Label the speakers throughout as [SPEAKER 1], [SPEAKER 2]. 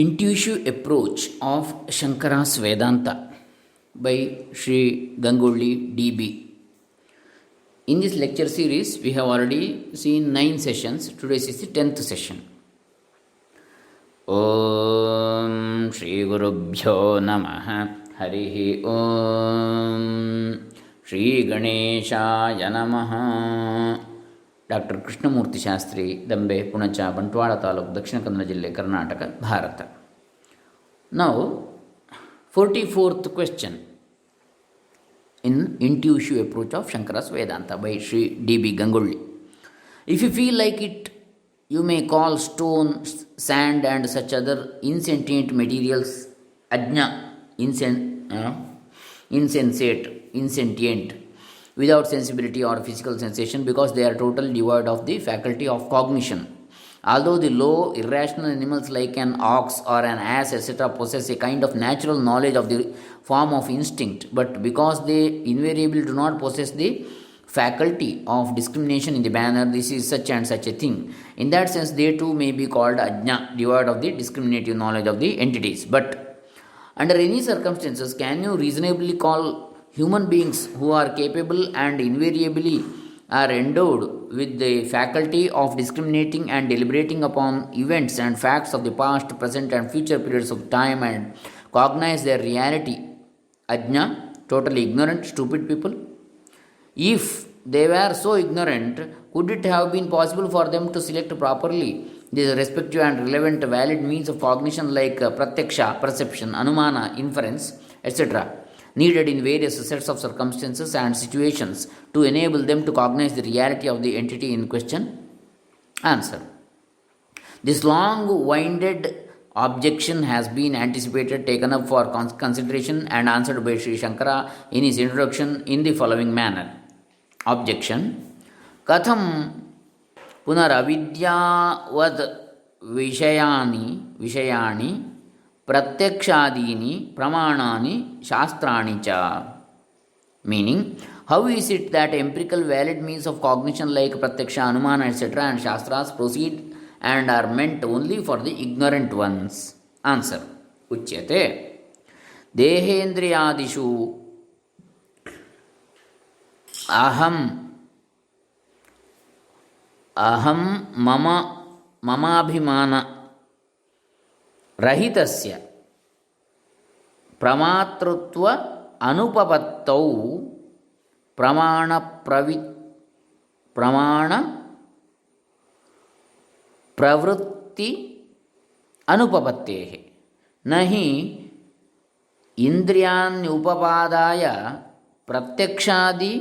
[SPEAKER 1] Intuitive approach of Shankara's Vedanta by Sri GangoLLi DB. In this lecture series, we have already seen 9 sessions. Today's is the 10th session. Om Shri Gurubhyo Namaha Harihi Om Shri Ganeshaya Namaha. Doctor Krishnamurthy Shastri, Dambe, Punacha, Bantwal taluk, Dakshina Kannada ಜಿಲ್ಲೆ, Karnataka, Bharat. Now, 44th question in Intuitive Approach of Shankara's Vedanta by Sri D.B. GangoLLi. If you feel like it, you may call stone, sand and such other insentient materials ajna, insensate, insentient, without sensibility or physical sensation, because they are totally devoid of the faculty of cognition. Although the low, irrational animals like an ox or an ass, etc., possess a kind of natural knowledge of the form of instinct, but because they invariably do not possess the faculty of discrimination in the manner this is such and such a thing, in that sense they too may be called ajna, devoid of the discriminative knowledge of the entities. But under any circumstances, can you reasonably call human beings who are capable and invariably are endowed with the faculty of discriminating and deliberating upon events and facts of the past, present, and future periods of time and cognize their reality ajna, totally ignorant, stupid people? If they were so ignorant, could it have been possible for them to select properly the respective and relevant valid means of cognition like pratyaksha, perception, anumana, inference, etc., needed in various sets of circumstances and situations to enable them to cognize the reality of the entity in question? Answer. This long-winded objection has been anticipated, taken up for consideration, and answered by Sri Shankara in his introduction in the following manner. Objection. Katham punaravidyavad vishayani pratyakshadini pramanani shastrani cha. Meaning, how is it that empirical valid means of cognition like pratyaksha, anumana, etc. and shastras proceed and are meant only for the ignorant ones? Answer. Uchyate dehendriyadishu aham mamabhimana रहितस्य प्रमातृत्व अनुपपत्तौ प्रमाण प्रवृत्ति अनुपपत्तेः न हि इन्द्रियाण्युपपादाय प्रत्यक्षादि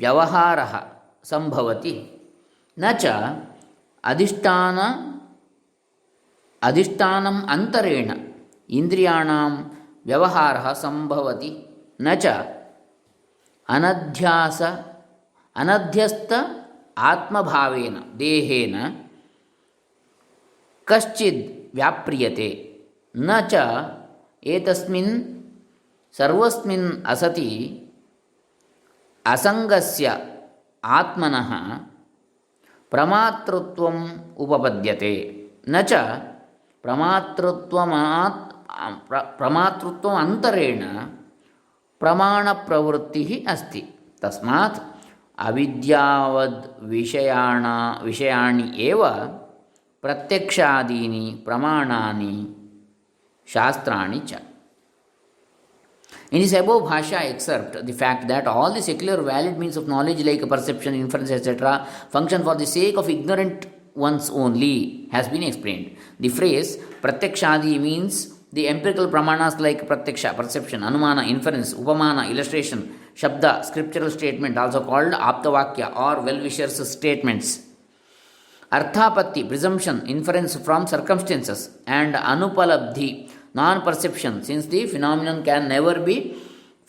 [SPEAKER 1] व्यवहारः संभवति न च अधिष्ठानम् अंतरेण इंद्रियाणां व्यवहारः संभवति न च अनध्यस्त आत्मभावेन देहेन कश्चिद् व्याप्रियते न च एतस्मिन् सर्वस्मिन् असति असंगस्य आत्मनः प्रमातृत्वम् उपपद्यते न च प्रमातृत्वम् अंतरेण प्रमाणप्रवृत्तिः अस्ति. तस्मात् अविद्यावद् विषयाणि एव प्रत्यक्षादीनि प्रमाणानि शास्त्राणि च. In this above bhasha excerpt, the fact that all the secular valid means of knowledge like perception, inference, etc. function for the sake of ignorant ones only has been explained. The phrase pratyakshadi means the empirical pramanas like pratyaksha, perception, anumana, inference, upamana, illustration, shabda, scriptural statement, also called aptavakya or well-wishers statements, arthapatti, presumption, inference from circumstances, and anupalabdhi, non-perception, since the phenomenon can never be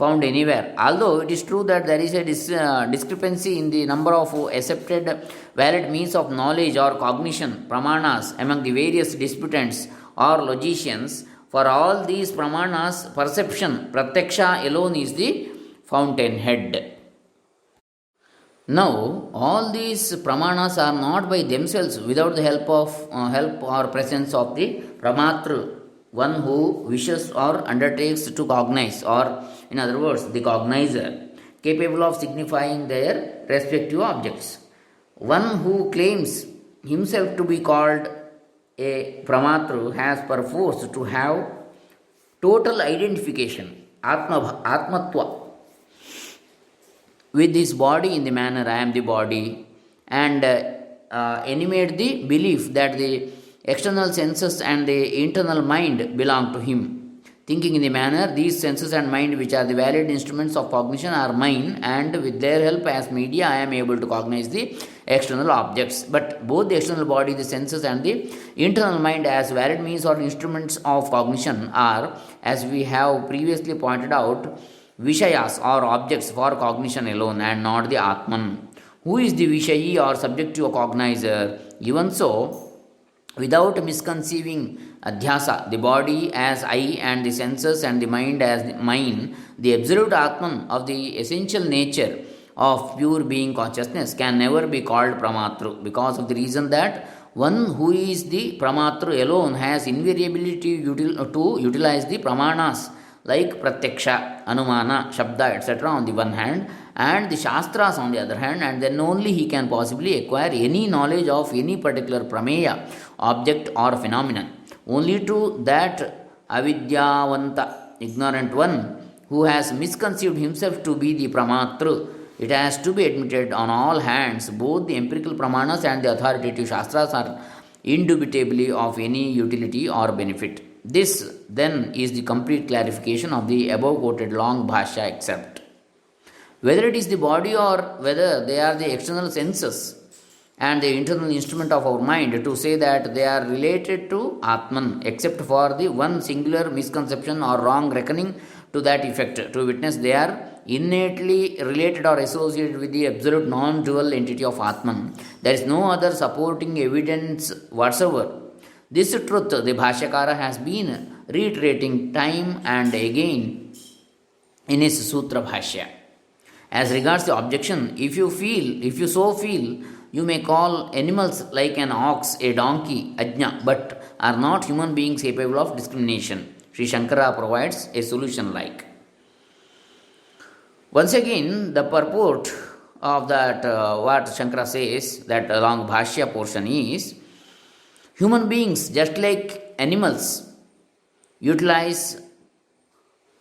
[SPEAKER 1] found anywhere. Although it is true that there is a discrepancy in the number of accepted valid means of knowledge or cognition, pramanas, among the various disputants or logicians, for all these pramanas, perception, pratyaksha alone is the fountainhead. Now, all these pramanas are not by themselves without the help or presence of the pramatru, one who wishes or undertakes to cognize, or in other words, the cognizer, capable of signifying their respective objects. One who claims himself to be called a pramatru has perforce to have total identification, atmatva, with his body in the manner I am the body, and animate the belief that the external senses and the internal mind belong to him. Thinking in the manner, these senses and mind, which are the valid instruments of cognition, are mine, and with their help as media, I am able to cognize the external objects. But both the external body, the senses, and the internal mind, as valid means or instruments of cognition, are, as we have previously pointed out, Vishayas or objects for cognition alone, and not the Atman, who is the Vishayi or subject to a cognizer. Even so, without misconceiving Adhyasa, the body as I and the senses and the mind as mine, the absolute Atman of the essential nature of pure being consciousness can never be called Pramatru, because of the reason that one who is the Pramatru alone has invariability to utilize the Pramanas like Pratyaksha, Anumana, Shabda, etc. on the one hand, and the Shastras on the other hand, and then only he can possibly acquire any knowledge of any particular Prameya, object or phenomenon. Only to that avidyavanta, ignorant one, who has misconceived himself to be the Pramatru, it has to be admitted on all hands, both the empirical Pramanas and the authoritative Shastras are indubitably of any utility or benefit. This, then, is the complete clarification of the above quoted long bhashya, except whether it is the body or whether they are the external senses and the internal instrument of our mind, to say that they are related to Atman, except for the one singular misconception or wrong reckoning to that effect. To witness, they are innately related or associated with the absolute non dual entity of Atman. There is no other supporting evidence whatsoever. This truth the Bhashyakara has been reiterating time and again in his Sutra Bhashya. As regards the objection, if you so feel, you may call animals like an ox, a donkey, ajna, but are not human beings capable of discrimination. Sri Shankara provides a solution like. Once again, the purport of that, what Shankara says, that long Bhashya portion is, human beings, just like animals, utilize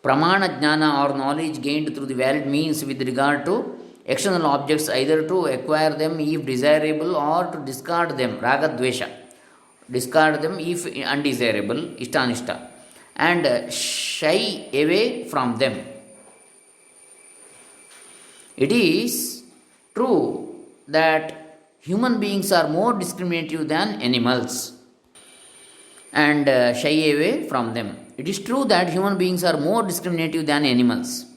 [SPEAKER 1] pramana jnana or knowledge gained through the valid means with regard to external objects, either to acquire them if desirable or to discard them, raga dvesha, discard them if undesirable, ishtanishta, and shy away from them. It is true that human beings are more discriminative than animals and shy away from them. It is true that human beings are more discriminative than animals,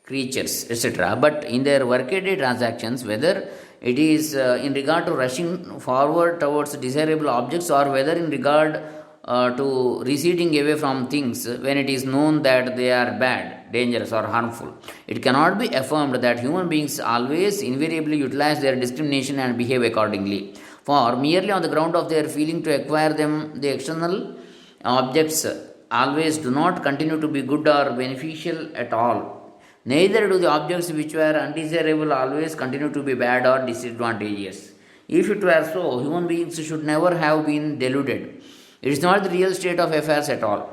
[SPEAKER 1] creatures, etc. But in their workaday transactions, whether it is in regard to rushing forward towards desirable objects or whether in regard to receding away from things when it is known that they are bad, dangerous, or harmful, it cannot be affirmed that human beings always invariably utilize their discrimination and behave accordingly. For merely on the ground of their feeling to acquire them, the external objects always do not continue to be good or beneficial at all. Neither do the objects which were undesirable always continue to be bad or disadvantageous. If it were so, human beings should never have been deluded. It is not the real state of affairs at all.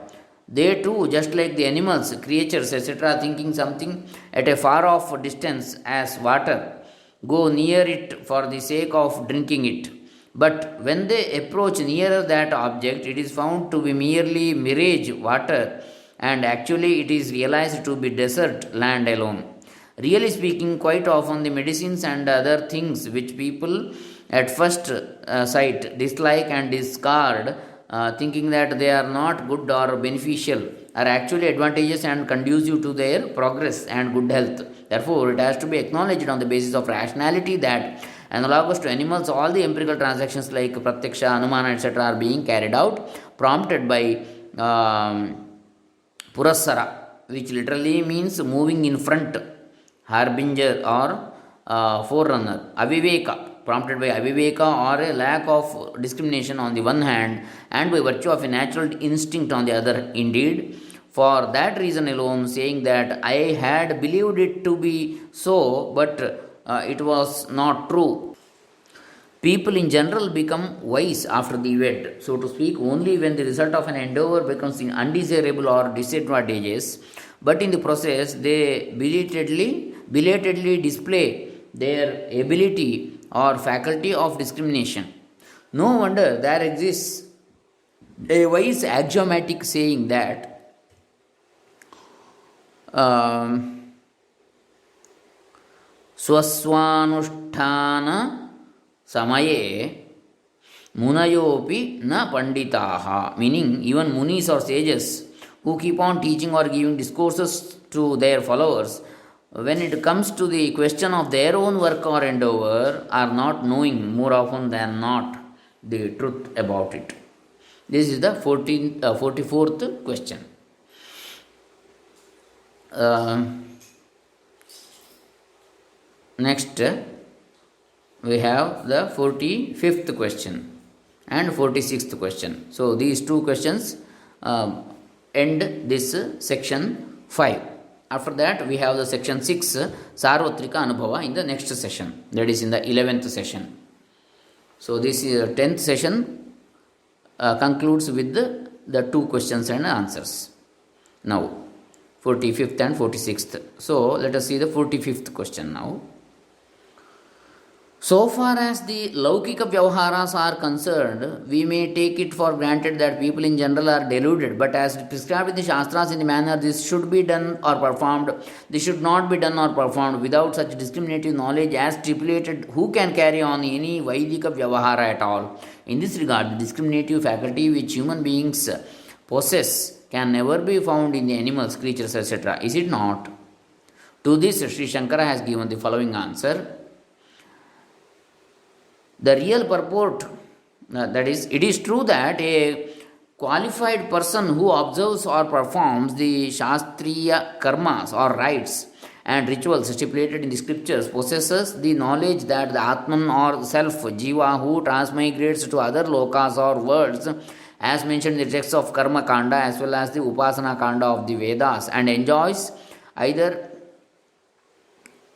[SPEAKER 1] They too, just like the animals, creatures, etc., thinking something at a far off distance as water, go near it for the sake of drinking it. But when they approach nearer that object, it is found to be merely mirage water, and actually it is realized to be desert land alone. Really speaking, quite often the medicines and other things which people at first sight dislike and discard, thinking that they are not good or beneficial, are actually advantageous and conducive to their progress and good health. Therefore, it has to be acknowledged on the basis of rationality that, analogous to animals, all the empirical transactions like Pratyaksha, Anumana, etc., are being carried out, prompted by Purassara, which literally means moving in front, harbinger or forerunner, Aviveka, prompted by aviveka or a lack of discrimination on the one hand, and by virtue of a natural instinct on the other. Indeed, for that reason alone, saying that I had believed it to be so, but it was not true. People in general become wise after the event, so to speak, only when the result of an endeavor becomes undesirable or disadvantageous. But in the process, they belatedly display their ability or faculty of discrimination. No wonder there exists a wise axiomatic saying that स्वस्वानुष्ठान समये munayopi na panditaha, meaning even munis or sages who keep on teaching or giving discourses to their followers, when it comes to the question of their own work or endeavor, are not knowing more often than not the truth about it. This is the 44th question. Next, we have the 45th question and 46th question. So, these two questions end this section 5. After that, we have the section 6, Sarvatrika Anubhava, in the next session, that is in the 11th session. So, this is 10th session concludes with the two questions and answers. Now, 45th and 46th. So, let us see the 45th question now. So far as the Laukika Vyavaharas are concerned, we may take it for granted that people in general are deluded, but as prescribed in the Shastras in the manner this should be done or performed, this should not be done or performed without such discriminative knowledge as stipulated, who can carry on any Vaidika Vyavahara at all? In this regard, the discriminative faculty which human beings possess can never be found in the animals, creatures, etc. Is it not? To this, Sri Shankara has given the following answer. The real purport, that is, it is true that a qualified person who observes or performs the Shastriya karmas or rites and rituals stipulated in the scriptures possesses the knowledge that the Atman or self, Jiva, who transmigrates to other lokas or worlds, as mentioned in the texts of Karma Kanda as well as the Upasana Kanda of the Vedas, and enjoys either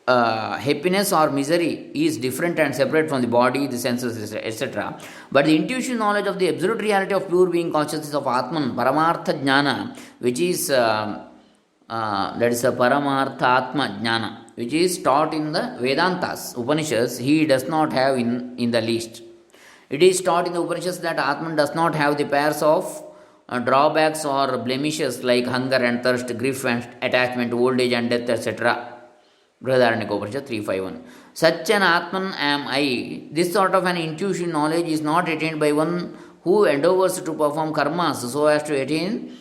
[SPEAKER 1] happiness or misery, is different and separate from the body, the senses, etc. But the intuition knowledge of the absolute reality of pure being consciousness of Atman, Paramartha Jnana, which is that is a Paramartha Atma Jnana, which is taught in the Vedantas, Upanishads, he does not have in the least. It is taught in the Upanishads that Atman does not have the pairs of drawbacks or blemishes like hunger and thirst, grief and attachment, old age and death, etc. Brihadaranyaka 351. Such an Atman am I. This sort of an intuition knowledge is not attained by one who endeavors to perform karmas so as to attain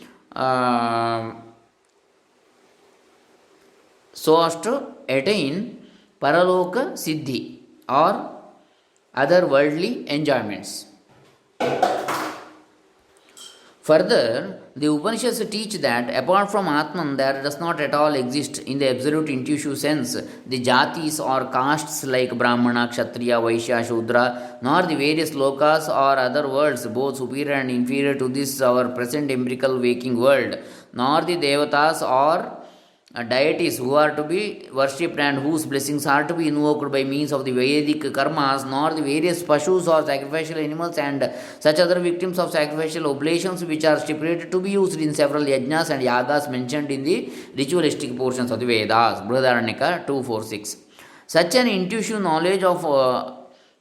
[SPEAKER 1] paraloka siddhi or other worldly enjoyments. Further, the Upanishads teach that apart from Atman, there does not at all exist, in the absolute intuitive sense, the jatis or castes like Brahmana, Kshatriya, Vaishya, Shudra, nor the various lokas or other worlds, both superior and inferior to this our present empirical waking world, nor the devatas or deities who are to be worshipped and whose blessings are to be invoked by means of the Vedic karmas, nor the various pashus or sacrificial animals and such other victims of sacrificial oblations which are stipulated to be used in several yajnas and yagas mentioned in the ritualistic portions of the Vedas. Brihadaranyaka 246. Such an intuitive knowledge of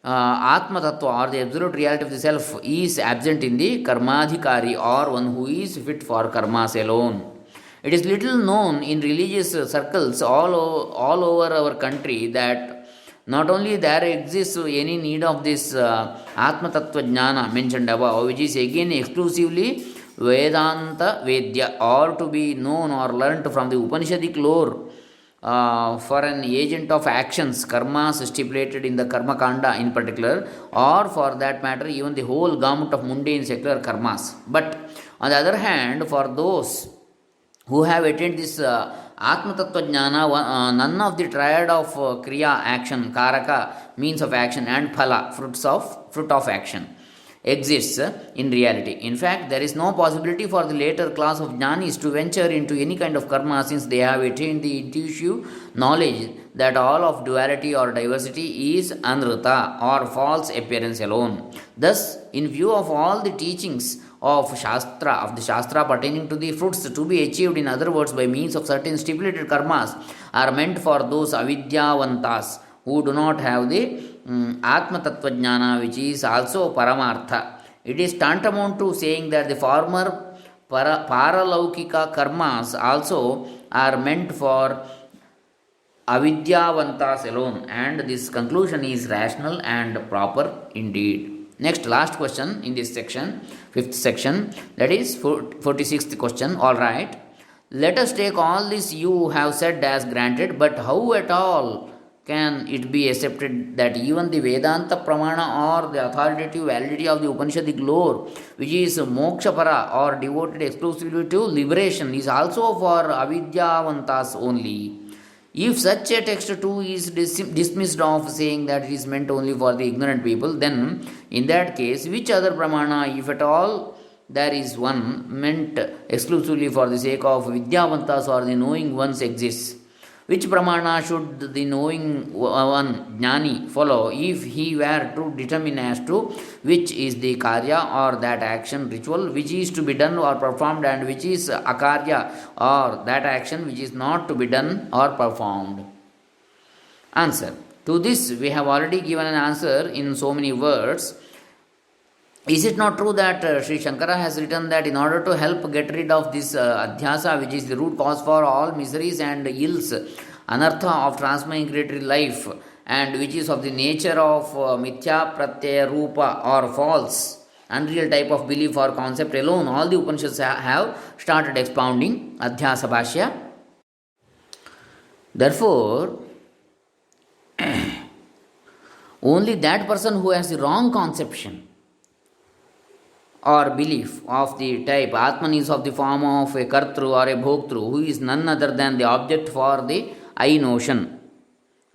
[SPEAKER 1] Atma Tattva or the absolute reality of the self is absent in the Karmadhikari or one who is fit for karmas alone. It is little known in religious circles all over our country that not only there exists any need of this Atma Tattva Jnana mentioned above, which is again exclusively Vedanta Vedya, or to be known or learnt from the Upanishadic lore for an agent of actions, karmas stipulated in the Karma Kanda in particular, or for that matter even the whole gamut of mundane secular karmas. But on the other hand, for those who have attained this Atma Tattva Jnana, none of the triad of Kriya, action, Karaka, means of action, and Phala, fruit of action, exists in reality. In fact, there is no possibility for the later class of jnanis to venture into any kind of karma, since they have attained the intuitive knowledge that all of duality or diversity is anrita or false appearance alone. Thus, in view of all the teachings of the Shastra pertaining to the fruits to be achieved, in other words, by means of certain stipulated karmas, are meant for those avidyavantas who do not have the Atma Tattva Jnana, which is also Paramartha. It is tantamount to saying that the former Paralaukika karmas also are meant for Avidyavantas alone, and this conclusion is rational and proper indeed. Next, last question in this section, fifth section, that is 46th question. All right, let us take all this you have said as granted, but how at all can it be accepted that even the Vedanta Pramana or the authoritative validity of the Upanishadic lore, which is Mokshapara or devoted exclusively to liberation, is also for Avidyavantas only? If such a text too is dismissed of saying that it is meant only for the ignorant people, then in that case, which other Pramana, if at all there is one, meant exclusively for the sake of Vidyavantas or the knowing ones exists? Which pramana should the knowing one jnani follow if he were to determine as to which is the karya or that action ritual which is to be done or performed, and which is akarya or that action which is not to be done or performed? Answer. To this we have already given an answer in so many words. Is it not true that Sri Shankara has written that in order to help get rid of this adhyasa, which is the root cause for all miseries and ills, anartha of transmigratory life, and which is of the nature of mithya pratyaya rupa or false, unreal type of belief or concept alone, all the Upanishads have started expounding adhyasa bhashya. Therefore, only that person who has the wrong conception or belief of the type Atman is of the form of a Kartru or a Bhoktru, who is none other than the object for the I notion,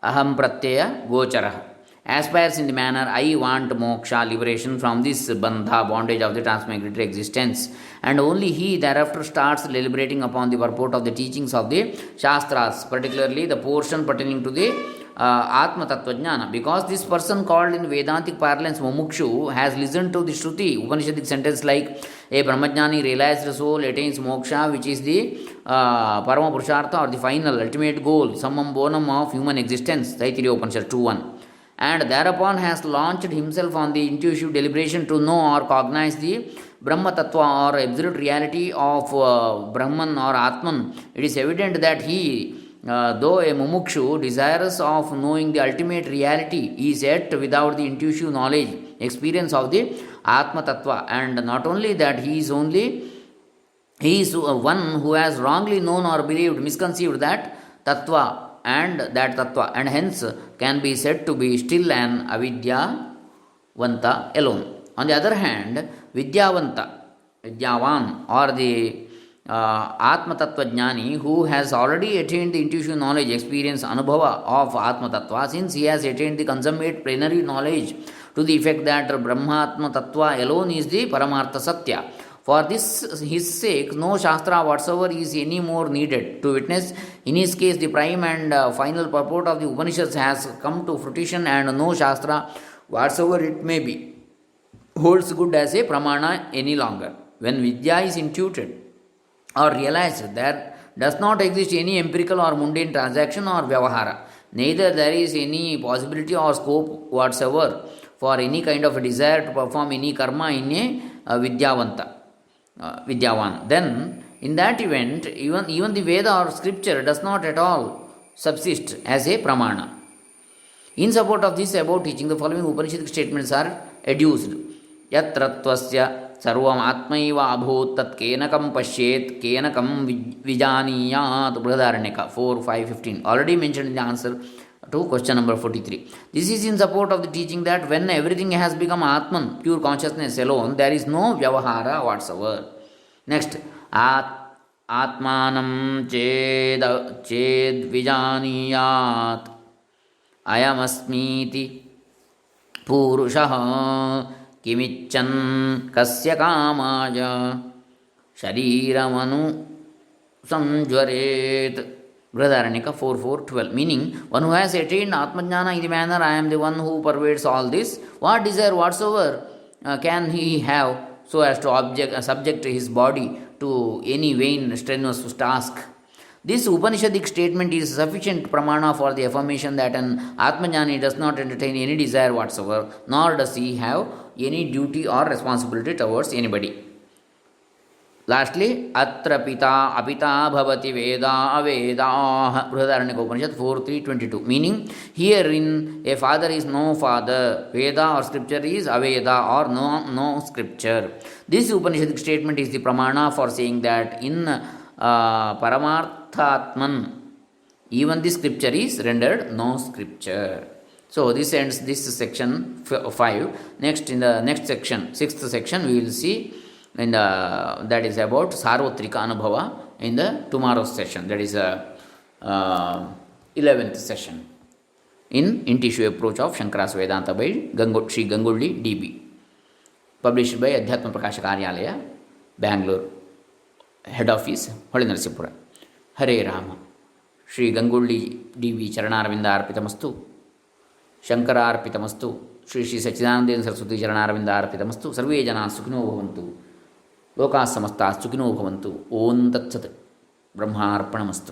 [SPEAKER 1] Aham Pratyaya Gochara, aspires in the manner I want moksha, liberation from this bandha, bondage of the transmigratory existence, and only he thereafter starts deliberating upon the purport of the teachings of the Shastras, particularly the portion pertaining to the Atma Tattva Jnana. Because this person, called in Vedantic parlance Mumukshu, has listened to the Shruti, Upanishadic sentence like a Brahmajnani realized soul attains moksha, which is the Parama Purushartha or the final ultimate goal, summum bonum of human existence, Taittiriya Upanishad 2.1, and thereupon has launched himself on the intuitive deliberation to know or cognize the Brahma Tattva or absolute reality of Brahman or Atman. It is evident that he, though a mumukshu, desirous of knowing the ultimate reality, is yet without the intuitive knowledge, experience of the Atma Tattva. And not only that, he is one who has wrongly known or believed, misconceived that Tattva, and hence can be said to be still an avidyavanta alone. On the other hand, vidyavan, or the Atma Tattva Jnani, who has already attained the intuitive knowledge, experience, anubhava of Atma Tattva, since he has attained the consummate plenary knowledge to the effect that Brahmatma Tattva alone is the Paramartha Satya. For this his sake, no Shastra whatsoever is any more needed to witness. In his case, the prime and final purport of the Upanishads has come to fruition, and no Shastra whatsoever it may be holds good as a pramana any longer. When Vidya is intuited or realized, there does not exist any empirical or mundane transaction or vyavahara. Neither there is any possibility or scope whatsoever for any kind of a desire to perform any karma in a vidyavan. Then, in that event, even the Veda or scripture does not at all subsist as a pramana. In support of this above teaching, the following Upanishadic statements are adduced. Yatratvasya सर्वम आत्मैव अभूत तत् केनकं पश्येत केनकं विजानीयात Brihadaranyaka 4:5-15, already mentioned in the answer to question number 43. This is in support of the teaching that when everything has become Atman, pure consciousness alone, there is no vyavahara whatsoever. Next, आत्मानं चेद्विजानीयात् अयमस्मीति पूरुषः किमिच्छन् कस्य कामाय शरीरमनु संज्वरेत. Brihadaranyaka 4:4-12. Meaning, one who has attained Atmajnana in the manner, I am the one who pervades all this, what desire whatsoever can he have so as to subject his body to any vain, strenuous task? This Upanishadic statement is sufficient pramana for the affirmation that an Atmajnani does not entertain any desire whatsoever, nor does he have any duty or responsibility towards anybody. Lastly, Atra Pita Apita Bhavati Veda Aveda Brihadaranyaka Upanishad 4:3-22. Meaning, herein a father is no father, Veda or scripture is Aveda or no scripture. This Upanishadic statement is the pramana for saying that in Paramarthatman, even the scripture is rendered no scripture. So, this ends this section 5. Next, in the next section, 6th section, we will see. And that is about Sarvatrika Anubhava in the tomorrow's session. That is 11th session in tissue approach of Shankara's Vedanta by Sri GangoLLi DB. Published by AdhyAtma PrakAsha KAryAlaya, Bangalore. Head office, HoLenaraseepura. Hare Rama. Sri GangoLLi DB Charanaravinda Arpitamastu. Shankara Arpitamastu. Sri Sachidanandena Saraswati Charanaravinda Arpitamastu. Sarve Jana Sukhino Bhavantu. लोकाः समस्ताः सुखिनो भवन्तु. ओं तत्सत्. ब्रह्मार्पणमस्तु.